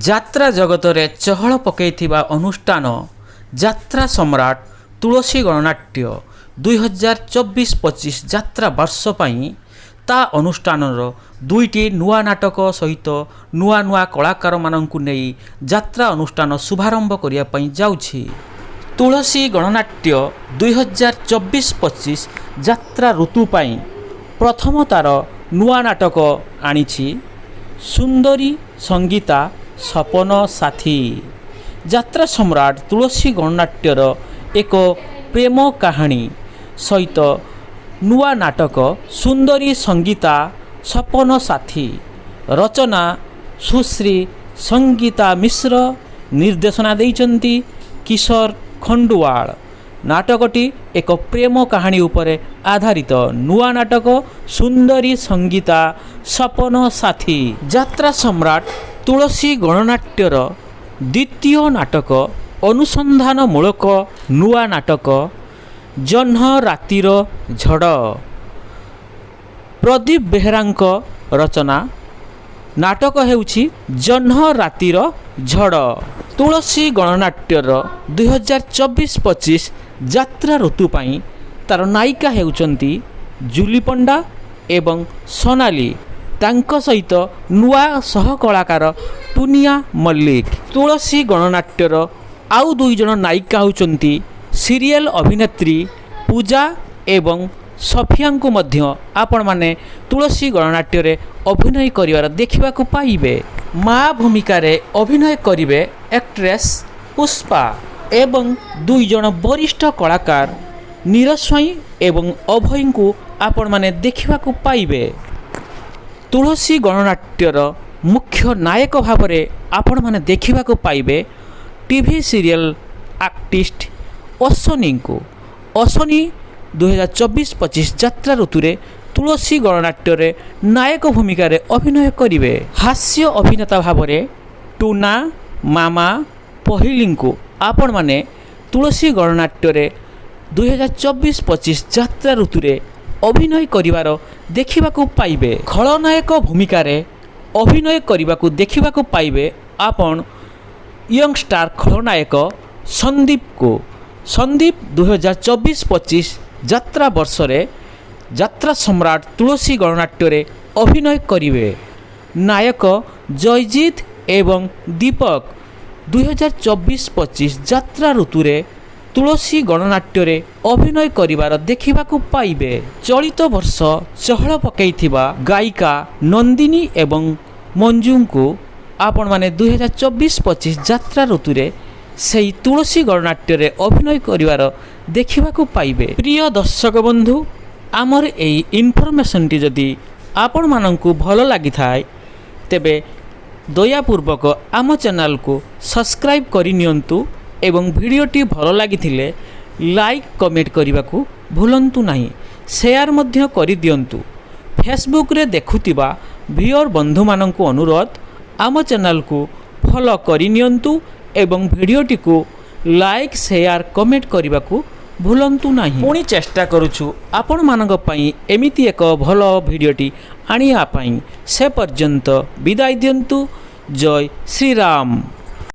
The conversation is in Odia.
ଯାତ୍ରା ଜଗତରେ ଚହଳ ପକାଇଥିବା ଅନୁଷ୍ଠାନ ଯାତ୍ରା ସମ୍ରାଟ ତୁଳସୀ ଗଣନାଟ୍ୟ 2024-25 ଯାତ୍ରା ବର୍ଷ ପାଇଁ ତା ଅନୁଷ୍ଠାନର ଦୁଇଟି ନୂଆ ନାଟକ ସହିତ ନୂଆ ନୂଆ କଳାକାରମାନଙ୍କୁ ନେଇ ଯାତ୍ରା ଅନୁଷ୍ଠାନ ଶୁଭାରମ୍ଭ କରିବା ପାଇଁ ଯାଉଛି। ତୁଳସୀ ଗଣନାଟ୍ୟ 2024-25 ଯାତ୍ରା ଋତୁ ପାଇଁ ପ୍ରଥମ ତାର ନୂଆ ନାଟକ ଆଣିଛି ସୁନ୍ଦରୀ ସଙ୍ଗୀତା ସପନ ସାଥୀ। ଯାତ୍ରା ସମ୍ରାଟ ତୁଳସୀ ଗଣନାଟ୍ୟର ଏକ ପ୍ରେମ କାହାଣୀ ସହିତ ନୂଆ ନାଟକ ସୁନ୍ଦରୀ ସଙ୍ଗୀତା ସପନ ସାଥୀ। ରଚନା ସୁଶ୍ରୀ ସଙ୍ଗୀତା ମିଶ୍ର, ନିର୍ଦ୍ଦେଶନା ଦେଇଛନ୍ତି କିଶୋର ଖଣ୍ଡୁୱାଳ। ନାଟକଟି ଏକ ପ୍ରେମ କାହାଣୀ ଉପରେ ଆଧାରିତ ନୂଆ ନାଟକ ସୁନ୍ଦରୀ ସଙ୍ଗୀତା ସପନ ସାଥୀ। ଯାତ୍ରା ସମ୍ରାଟ ତୁଳସୀ ଗଣନାଟ୍ୟର ଦ୍ୱିତୀୟ ନାଟକ ଅନୁସନ୍ଧାନମୂଳକ ନୂଆ ନାଟକ ଜହ୍ନ ରାତିର ଝଡ଼। ପ୍ରଦୀପ ବେହେରାଙ୍କ ରଚନା। ନାଟକ ହେଉଛି ଜହ୍ନ ରାତିର ଝଡ଼। ତୁଳସୀ ଗଣନାଟ୍ୟର 2024-25 ଯାତ୍ରା ଋତୁ ପାଇଁ ତାର ନାୟିକା ହେଉଛନ୍ତି ଜୁଲି ପଣ୍ଡା ଏବଂ ସୋନାଲି। ତାଙ୍କ ସହିତ ନୂଆ ସହକଳାକାର ଟୁନିଆ ମଲ୍ଲିକ। ତୁଳସୀ ଗଣନାଟ୍ୟର ଆଉ ଦୁଇଜଣ ନାୟିକା ହେଉଛନ୍ତି ସିରିଏଲ ଅଭିନେତ୍ରୀ ପୂଜା ଏବଂ ସଫିଆଙ୍କୁ ମଧ୍ୟ ଆପଣମାନେ ତୁଳସୀ ଗଣନାଟ୍ୟରେ ଅଭିନୟ କରିବାର ଦେଖିବାକୁ ପାଇବେ। ମା ଭୂମିକାରେ ଅଭିନୟ କରିବେ ଆକ୍ଟ୍ରେସ୍ ପୁଷ୍ପା ଏବଂ ଦୁଇଜଣ ବରିଷ୍ଠ କଳାକାର ନୀରଜ ସ୍ୱାଇଁ ଏବଂ ଅଭୟଙ୍କୁ ଆପଣମାନେ ଦେଖିବାକୁ ପାଇବେ। ତୁଳସୀ ଗଣନାଟ୍ୟର ମୁଖ୍ୟ ନାୟକ ଭାବରେ ଆପଣମାନେ ଦେଖିବାକୁ ପାଇବେ ଟିଭି ସିରିଏଲ ଆର୍ଟିଷ୍ଟ ଅଶ୍ୱନୀଙ୍କୁ। ଅଶ୍ୱନୀ 2024-25 ଯାତ୍ରା ଋତୁରେ ତୁଳସୀ ଗଣନାଟ୍ୟରେ ନାୟକ ଭୂମିକାରେ ଅଭିନୟ କରିବେ। ହାସ୍ୟ ଅଭିନେତା ଭାବରେ ଟୁନା ମାମା ପହିଲିଙ୍କୁ ଆପଣମାନେ ତୁଳସୀ ଗଣନାଟ୍ୟରେ 2024-25 ଯାତ୍ରା ଋତୁରେ ଅଭିନୟ କରିବାର ଦେଖିବାକୁ ପାଇବେ। ଖଳନାୟକ ଭୂମିକାରେ ଅଭିନୟ କରିବାକୁ ଦେଖିବାକୁ ପାଇବେ ଆପଣ ୟଙ୍ଗଷ୍ଟାର ଖଳନାୟକ ସନ୍ଦୀପକୁ। ସନ୍ଦୀପ 2024-25 ଯାତ୍ରା ବର୍ଷରେ ଯାତ୍ରା ସମ୍ରାଟ ତୁଳସୀ ଗଣନାଟ୍ୟରେ ଅଭିନୟ କରିବେ। ନାୟକ ଜୟଜିତ ଏବଂ ଦୀପକ 2024-25 ଯାତ୍ରା ଋତୁରେ ତୁଳସୀ ଗଣନାଟ୍ୟରେ ଅଭିନୟ କରିବାର ଦେଖିବାକୁ ପାଇବେ। ଚଳିତ ବର୍ଷ ଚହଳ ପକାଇଥିବା ଗାୟିକା ନନ୍ଦିନୀ ଏବଂ ମଞ୍ଜୁଙ୍କୁ ଆପଣମାନେ 2024-25 ଯାତ୍ରା ଋତୁରେ ସେହି ତୁଳସୀ ଗଣନାଟ୍ୟରେ ଅଭିନୟ କରିବାର ଦେଖିବାକୁ ପାଇବେ। ପ୍ରିୟ ଦର୍ଶକ ବନ୍ଧୁ, ଆମର ଏହି ଇନଫର୍ମେସନ୍ଟି ଯଦି ଆପଣମାନଙ୍କୁ ଭଲ ଲାଗିଥାଏ ତେବେ ଦୟାପୂର୍ବକ ଆମ ଚ୍ୟାନେଲକୁ ସବସ୍କ୍ରାଇବ୍ କରିନିଅନ୍ତୁ ଏବଂ ଭିଡ଼ିଓଟି ଭଲ ଲାଗିଥିଲେ ଲାଇକ୍ କମେଣ୍ଟ କରିବାକୁ ଭୁଲନ୍ତୁ ନାହିଁ। ସେୟାର ମଧ୍ୟ କରିଦିଅନ୍ତୁ। ଫେସବୁକରେ ଦେଖୁଥିବା ଭିଓର ବନ୍ଧୁମାନଙ୍କୁ ଅନୁରୋଧ ଆମ ଚ୍ୟାନେଲକୁ ଫଲୋ କରିନିଅନ୍ତୁ ଏବଂ ଭିଡ଼ିଓଟିକୁ ଲାଇକ୍ ସେୟାର କମେଣ୍ଟ କରିବାକୁ ଭୁଲନ୍ତୁ ନାହିଁ। ପୁଣି ଚେଷ୍ଟା କରୁଛୁ ଆପଣମାନଙ୍କ ପାଇଁ ଏମିତି ଏକ ଭଲ ଭିଡ଼ିଓଟି ଆଣିବା ପାଇଁ। ସେ ପର୍ଯ୍ୟନ୍ତ ବିଦାୟ ଦିଅନ୍ତୁ। ଜୟ ଶ୍ରୀରାମ।